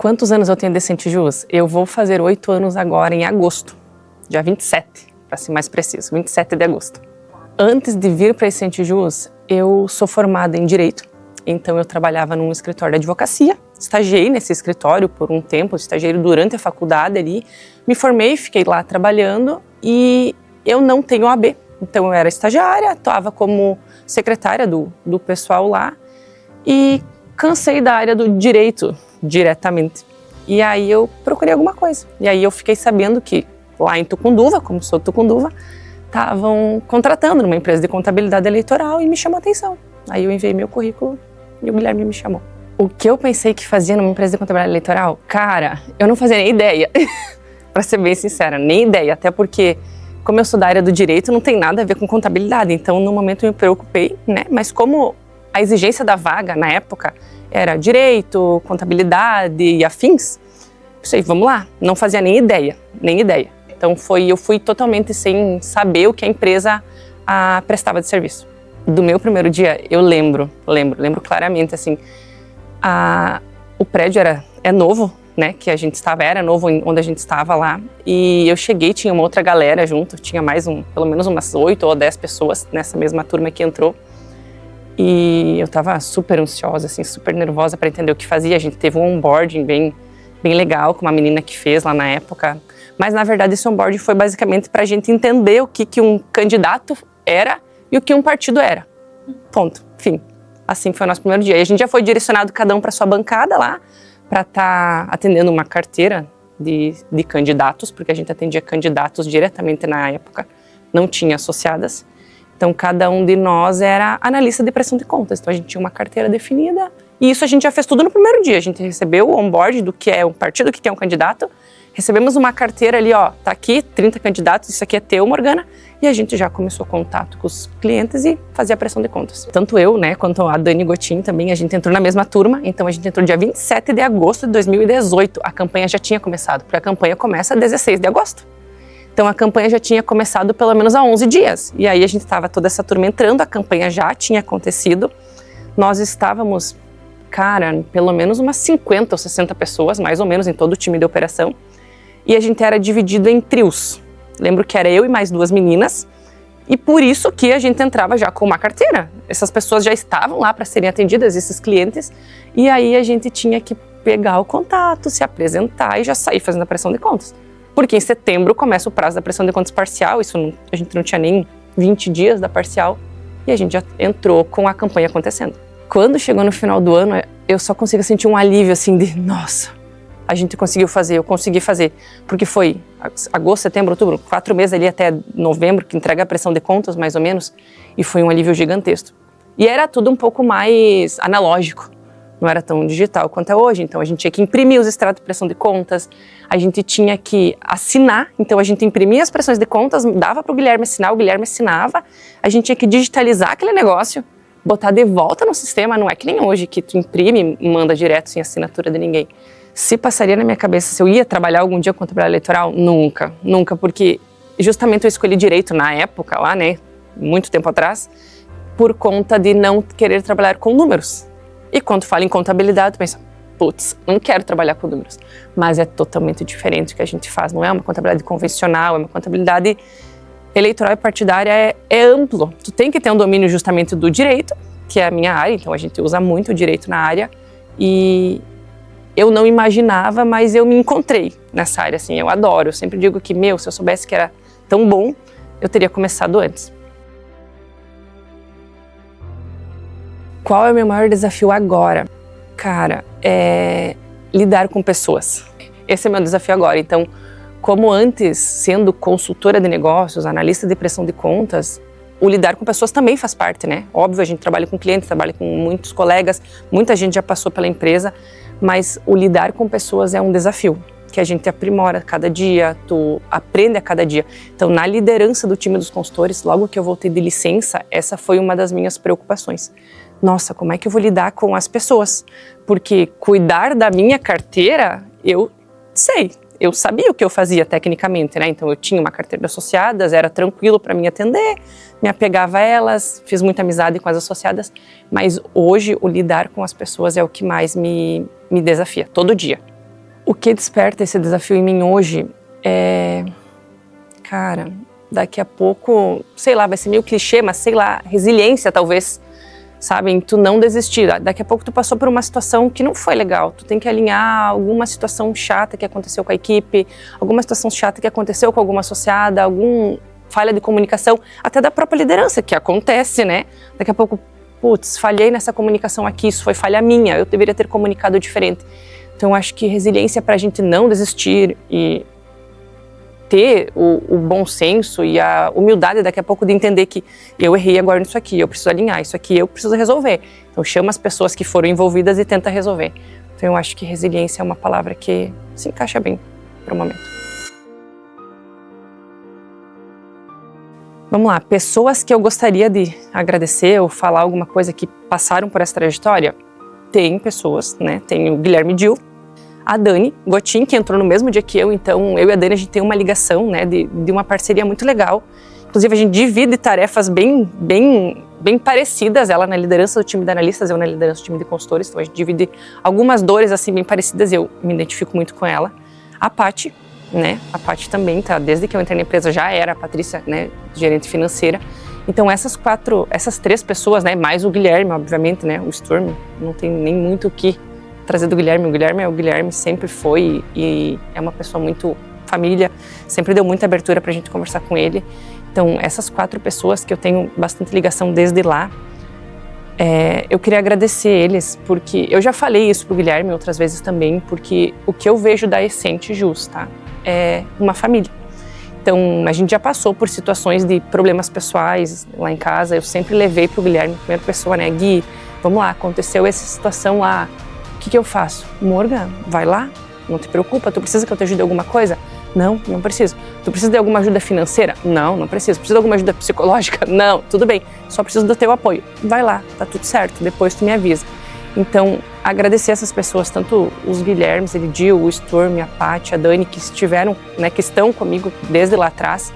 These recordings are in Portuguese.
Quantos anos eu tenho de Centijus? Eu vou fazer 8 anos agora em agosto, dia 27, para ser mais preciso, 27 de agosto. Antes de vir para a Centijus, eu sou formada em Direito, então eu trabalhava num escritório de advocacia, estagiei nesse escritório por um tempo, estagiei durante a faculdade ali, me formei, fiquei lá trabalhando e eu não tenho OAB, então eu era estagiária, atuava como secretária do pessoal lá e cansei da área do direito diretamente. E aí eu procurei alguma coisa. E aí eu fiquei sabendo que lá em Tucunduva, como sou de Tucunduva, estavam contratando numa empresa de contabilidade eleitoral e me chamou a atenção. Aí eu enviei meu currículo e o Guilherme me chamou. O que eu pensei que fazia numa empresa de contabilidade eleitoral? Cara, eu não fazia nem ideia. Para ser bem sincera, nem ideia. Até porque, como eu sou da área do direito, não tem nada a ver com contabilidade. Então, no momento eu me preocupei, né? Mas como a exigência da vaga na época era direito, contabilidade e afins, pensei, vamos lá. Não fazia nem ideia, nem ideia. Então eu fui totalmente sem saber o que a empresa prestava de serviço. Do meu primeiro dia, eu lembro claramente, assim, o prédio é novo, né, que a gente estava, era novo onde a gente estava lá, e eu cheguei, tinha uma outra galera junto, tinha mais pelo menos umas 8 ou 10 pessoas nessa mesma turma que entrou, e eu estava super ansiosa, assim, super nervosa para entender o que fazia. A gente teve um onboarding bem legal com uma menina que fez lá na época, mas na verdade esse onboarding foi basicamente para a gente entender o que um candidato era e o que um partido era. Ponto. Fim. Assim foi o nosso primeiro dia. E a gente já foi direcionado cada um para sua bancada lá, para estar atendendo uma carteira de candidatos, porque a gente atendia candidatos diretamente na época, não tinha associadas. Então, cada um de nós era analista de prestação de contas. Então, a gente tinha uma carteira definida e isso a gente já fez tudo no primeiro dia. A gente recebeu o onboard do que é um partido, do que é um candidato. Recebemos uma carteira ali, ó, tá aqui, 30 candidatos, isso aqui é teu, Morgana. E a gente já começou contato com os clientes e fazia a prestação de contas. Tanto eu, né, quanto a Dani Gotin também, a gente entrou na mesma turma. Então, a gente entrou dia 27 de agosto de 2018. A campanha já tinha começado, porque a campanha começa 16 de agosto. Então, a campanha já tinha começado pelo menos há 11 dias. E aí, a gente estava toda essa turma entrando, a campanha já tinha acontecido. Nós estávamos, cara, pelo menos umas 50 ou 60 pessoas, mais ou menos, em todo o time de operação. E a gente era dividido em trios. Lembro que era eu e mais 2 meninas. E por isso que a gente entrava já com uma carteira. Essas pessoas já estavam lá para serem atendidas, esses clientes. E aí, a gente tinha que pegar o contato, se apresentar e já sair fazendo a prestação de contas. Porque em setembro começa o prazo da prestação de contas parcial, a gente não tinha nem 20 dias da parcial, e a gente já entrou com a campanha acontecendo. Quando chegou no final do ano, eu só consigo sentir um alívio assim de, nossa, a gente conseguiu fazer, eu consegui fazer. Porque foi agosto, setembro, outubro, 4 meses ali até novembro, que entrega a prestação de contas mais ou menos, e foi um alívio gigantesco. E era tudo um pouco mais analógico. Não era tão digital quanto é hoje, então a gente tinha que imprimir os extratos de prestação de contas, a gente tinha que assinar, então a gente imprimia as prestações de contas, dava para o Guilherme assinar, o Guilherme assinava, a gente tinha que digitalizar aquele negócio, botar de volta no sistema, não é que nem hoje que tu imprime e manda direto sem assinatura de ninguém. Se passaria na minha cabeça se eu ia trabalhar algum dia com contabilidade eleitoral? Nunca, nunca, porque justamente eu escolhi direito na época lá, né, muito tempo atrás, por conta de não querer trabalhar com números. E quando fala em contabilidade, tu pensa, putz, não quero trabalhar com números. Mas é totalmente diferente o que a gente faz. Não é uma contabilidade convencional, é uma contabilidade eleitoral e partidária, é amplo. Tu tem que ter um domínio justamente do direito, que é a minha área, então a gente usa muito o direito na área. E eu não imaginava, mas eu me encontrei nessa área, assim, eu adoro. Eu sempre digo que, se eu soubesse que era tão bom, eu teria começado antes. Qual é o meu maior desafio agora? Cara, é lidar com pessoas. Esse é meu desafio agora. Então, como antes, sendo consultora de negócios, analista de prestação de contas, o lidar com pessoas também faz parte, né? Óbvio, a gente trabalha com clientes, trabalha com muitos colegas, muita gente já passou pela empresa, mas o lidar com pessoas é um desafio, que a gente aprimora a cada dia, tu aprende a cada dia. Então, na liderança do time dos consultores, logo que eu voltei de licença, essa foi uma das minhas preocupações. Nossa, como é que eu vou lidar com as pessoas? Porque cuidar da minha carteira, eu sei, eu sabia o que eu fazia tecnicamente, né? Então eu tinha uma carteira de associadas, era tranquilo para mim atender, me apegava a elas, fiz muita amizade com as associadas, mas hoje o lidar com as pessoas é o que mais me desafia, todo dia. O que desperta esse desafio em mim hoje é, cara, daqui a pouco, sei lá, vai ser meio clichê, mas sei lá, resiliência talvez, sabe? Em tu não desistir. Daqui a pouco tu passou por uma situação que não foi legal, tu tem que alinhar alguma situação chata que aconteceu com a equipe, alguma situação chata que aconteceu com alguma associada, alguma falha de comunicação, até da própria liderança, que acontece, né? Daqui a pouco, putz, falhei nessa comunicação aqui, isso foi falha minha, eu deveria ter comunicado diferente. Então, acho que resiliência é para a gente não desistir e ter o bom senso e a humildade daqui a pouco de entender que eu errei agora nisso aqui, eu preciso alinhar, isso aqui eu preciso resolver. Então, chama as pessoas que foram envolvidas e tenta resolver. Então, eu acho que resiliência é uma palavra que se encaixa bem para o momento. Vamos lá, pessoas que eu gostaria de agradecer ou falar alguma coisa que passaram por essa trajetória, tem pessoas, né? Tem o Guilherme Dil, a Dani Gotin, que entrou no mesmo dia que eu, então eu e a Dani a gente tem uma ligação, né, de uma parceria muito legal. Inclusive a gente divide tarefas bem parecidas, ela na liderança do time de analistas, eu na liderança do time de consultores, então a gente divide algumas dores assim bem parecidas e eu me identifico muito com ela. A Paty, né, a Paty também tá, desde que eu entrei na empresa já era a Patrícia, né, gerente financeira. Então essas três pessoas, né, mais o Guilherme, obviamente, né, o Sturm, não tem nem muito o que trazer do Guilherme. O Guilherme sempre foi e é uma pessoa muito família, sempre deu muita abertura pra gente conversar com ele. Então essas 4 pessoas que eu tenho bastante ligação desde lá, eu queria agradecer eles, porque eu já falei isso pro Guilherme outras vezes também, porque o que eu vejo da Essente Jus, tá, é uma família. Então, a gente já passou por situações de problemas pessoais lá em casa, eu sempre levei pro Guilherme, primeira pessoa, né, Gui, vamos lá, aconteceu essa situação lá, o que eu faço? Morgan, vai lá, não te preocupa, tu precisa que eu te ajude em alguma coisa? Não, não preciso. Tu precisa de alguma ajuda financeira? Não, não preciso. Precisa de alguma ajuda psicológica? Não, tudo bem, só preciso do teu apoio. Vai lá, tá tudo certo, depois tu me avisa. Então, agradecer essas pessoas, tanto os Guilhermes, Elidio, o Sturm, a Paty, a Dani, que estiveram, né, que estão comigo desde lá atrás,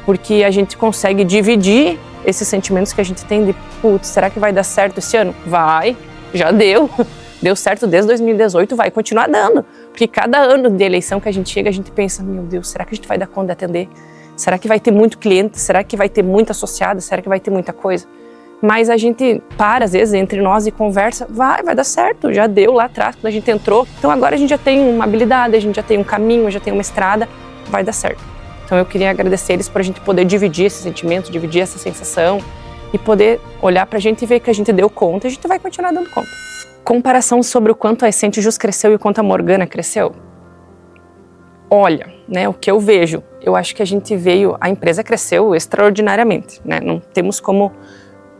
porque a gente consegue dividir esses sentimentos que a gente tem de, putz, será que vai dar certo esse ano? Vai, já deu. Deu certo desde 2018, vai continuar dando. Porque cada ano de eleição que a gente chega, a gente pensa, meu Deus, será que a gente vai dar conta de atender? Será que vai ter muito cliente? Será que vai ter muito associado? Será que vai ter muita coisa? Mas a gente para, às vezes, entre nós e conversa, vai dar certo, já deu lá atrás, quando a gente entrou. Então agora a gente já tem uma habilidade, a gente já tem um caminho, já tem uma estrada, vai dar certo. Então eu queria agradecer eles por a gente poder dividir esse sentimento, dividir essa sensação e poder olhar pra gente e ver que a gente deu conta e a gente vai continuar dando conta. Comparação sobre o quanto a Essente Jus cresceu e o quanto a Morgana cresceu. Olha, né, o que eu vejo, eu acho que a empresa cresceu extraordinariamente, né? Não temos como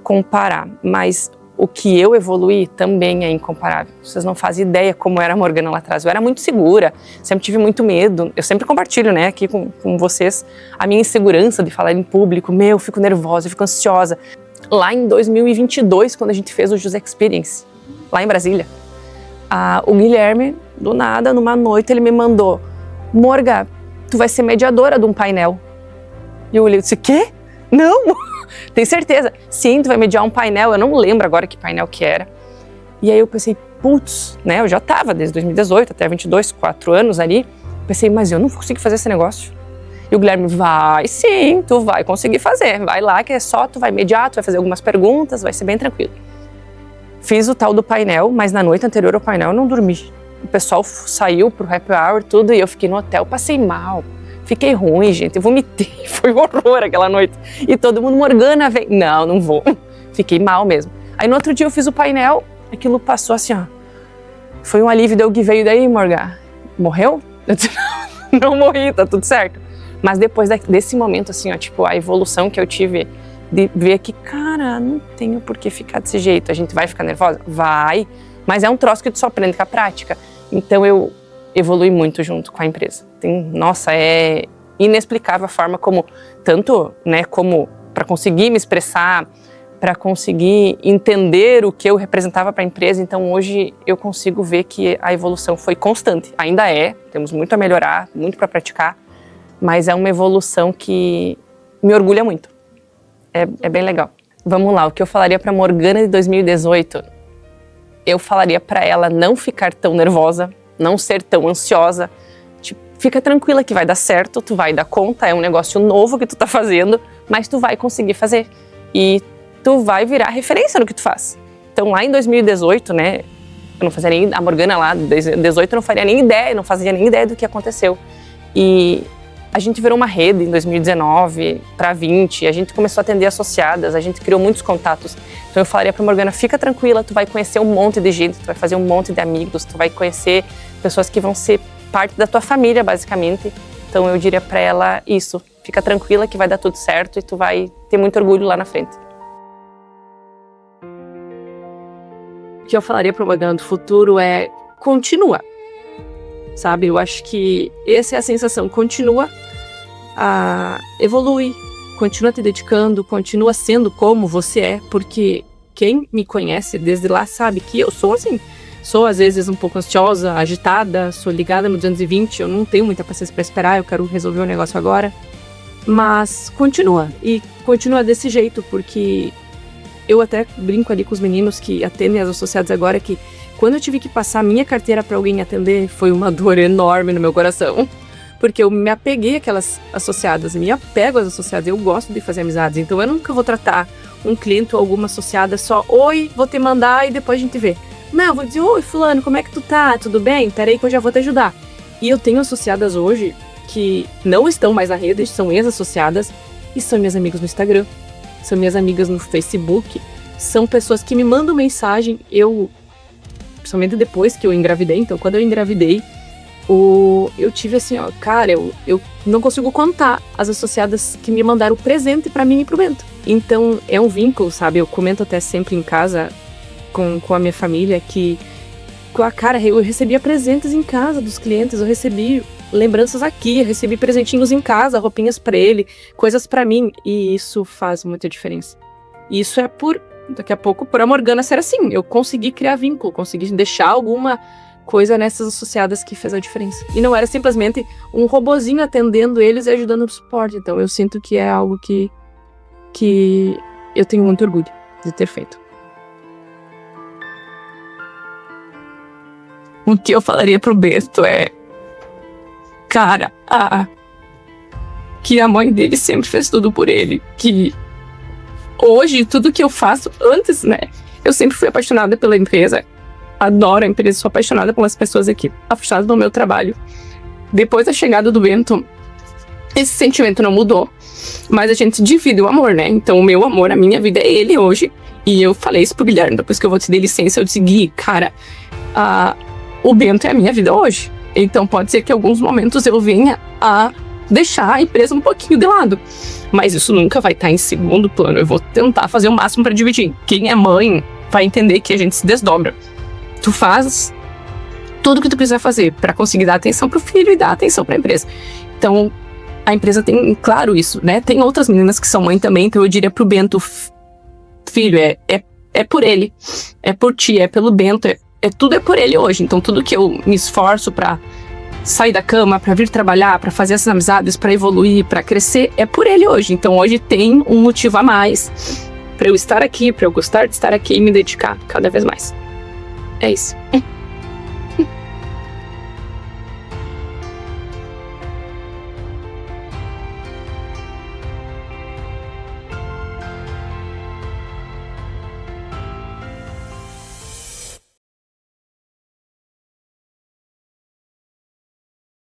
comparar, mas o que eu evoluí também é incomparável. Vocês não fazem ideia como era a Morgana lá atrás. Eu era muito segura, sempre tive muito medo. Eu sempre compartilho, né, aqui com vocês a minha insegurança de falar em público. Eu fico nervosa, eu fico ansiosa. Lá em 2022, quando a gente fez o Jus Experience, lá em Brasília, o Guilherme, do nada, numa noite, ele me mandou: Morga, tu vai ser mediadora de um painel. E eu olhei e disse: quê? Não! Tem certeza? Sim, tu vai mediar um painel, eu não lembro agora que painel que era. E aí eu pensei, putz, né, eu já tava desde 2018 até 22, 4 anos ali. Pensei, mas eu não vou conseguir fazer esse negócio. E o Guilherme, vai sim, tu vai conseguir fazer. Vai lá que é só, tu vai mediar, tu vai fazer algumas perguntas, vai ser bem tranquilo. Fiz o tal do painel, mas na noite anterior ao painel eu não dormi. O pessoal saiu pro happy hour, tudo, e eu fiquei no hotel, passei mal. Fiquei ruim, gente, eu vomitei, foi um horror aquela noite. E todo mundo, Morgana, vem. Não vou. Fiquei mal mesmo. Aí no outro dia eu fiz o painel, aquilo passou assim, ó. Foi um alívio, deu que veio daí, Morgana. Morreu? Eu disse, não morri, tá tudo certo. Mas depois desse momento, assim, ó, tipo, a evolução que eu tive de ver que, cara, não tenho por que ficar desse jeito. A gente vai ficar nervosa? Vai. Mas é um troço que tu só aprende com a prática. Então eu evolui muito junto com a empresa. Nossa, é inexplicável a forma como, tanto, né, como para conseguir me expressar, para conseguir entender o que eu representava para a empresa. Então hoje eu consigo ver que a evolução foi constante. Ainda temos muito a melhorar, muito para praticar, mas é uma evolução que me orgulha muito. É bem legal. Vamos lá, o que eu falaria para Morgana de 2018? Eu falaria para ela não ficar tão nervosa, não ser tão ansiosa. Tipo, fica tranquila que vai dar certo, tu vai dar conta, é um negócio novo que tu tá fazendo, mas tu vai conseguir fazer. E tu vai virar referência no que tu faz. Então lá em 2018, né, eu não fazia nem, a Morgana lá, em 2018 eu não faria nem ideia, não fazia nem ideia do que aconteceu. E a gente virou uma rede em 2019 para 20, a gente começou a atender associadas, a gente criou muitos contatos. Então eu falaria para Morgana, fica tranquila, tu vai conhecer um monte de gente, tu vai fazer um monte de amigos, tu vai conhecer pessoas que vão ser parte da tua família, basicamente. Então eu diria para ela isso, fica tranquila que vai dar tudo certo e tu vai ter muito orgulho lá na frente. O que eu falaria para Morgana do futuro é, continua. Sabe, eu acho que essa é a sensação, continua a evolui, continua te dedicando, continua sendo como você é, porque quem me conhece desde lá sabe que eu sou assim, sou às vezes um pouco ansiosa, agitada, sou ligada no 220, eu não tenho muita paciência para esperar, eu quero resolver o negócio agora, mas continua, e continua desse jeito, porque eu até brinco ali com os meninos que atendem as associadas agora, que quando eu tive que passar a minha carteira para alguém atender, foi uma dor enorme no meu coração. Porque eu me apeguei àquelas associadas, me apego às associadas, eu gosto de fazer amizades. Então eu nunca vou tratar um cliente ou alguma associada só, oi, vou te mandar e depois a gente vê. Não, eu vou dizer, oi fulano, como é que tu tá? Tudo bem? Peraí que eu já vou te ajudar. E eu tenho associadas hoje que não estão mais na rede, são ex-associadas e são minhas amigas no Instagram, são minhas amigas no Facebook, são pessoas que me mandam mensagem, principalmente depois que eu engravidei, então quando eu engravidei, eu tive assim, ó, cara, eu não consigo contar as associadas que me mandaram presente pra mim e pro Bento. Então é um vínculo, sabe? Eu comento até sempre em casa com a minha família que, cara, eu recebia presentes em casa dos clientes, eu recebi lembranças aqui, eu recebi presentinhos em casa, roupinhas pra ele, coisas pra mim, e isso faz muita diferença. E isso é daqui a pouco, por a Morgana ser assim, eu consegui criar vínculo, consegui deixar alguma coisa nessas associadas que fez a diferença. E não era simplesmente um robozinho atendendo eles e ajudando no suporte. Então eu sinto que é algo que eu tenho muito orgulho de ter feito. O que eu falaria pro Bento é, cara, que a mãe dele sempre fez tudo por ele, que hoje, tudo que eu faço antes, né? Eu sempre fui apaixonada pela empresa. Adoro a empresa, sou apaixonada pelas pessoas aqui. Apaixonada pelo meu trabalho. Depois da chegada do Bento, esse sentimento não mudou. Mas a gente divide o amor, né? Então o meu amor, a minha vida é ele hoje. E eu falei isso pro Guilherme, depois que eu vou te dar licença, eu disse, Gui, cara, o Bento é a minha vida hoje. Então pode ser que em alguns momentos eu venha a deixar a empresa um pouquinho de lado. Mas isso nunca vai estar em segundo plano. Eu vou tentar fazer o máximo para dividir. Quem é mãe vai entender que a gente se desdobra. Tu faz tudo o que tu quiser fazer para conseguir dar atenção pro filho e dar atenção para a empresa. Então, a empresa tem claro isso, né? Tem outras meninas que são mãe também, então eu diria pro Bento, filho, é por ele, é por ti, é pelo Bento, tudo é por ele hoje. Então, tudo que eu me esforço para sair da cama, para vir trabalhar, para fazer essas amizades, para evoluir, para crescer, é por ele hoje. Então, hoje tem um motivo a mais para eu estar aqui, para eu gostar de estar aqui e me dedicar cada vez mais. É isso.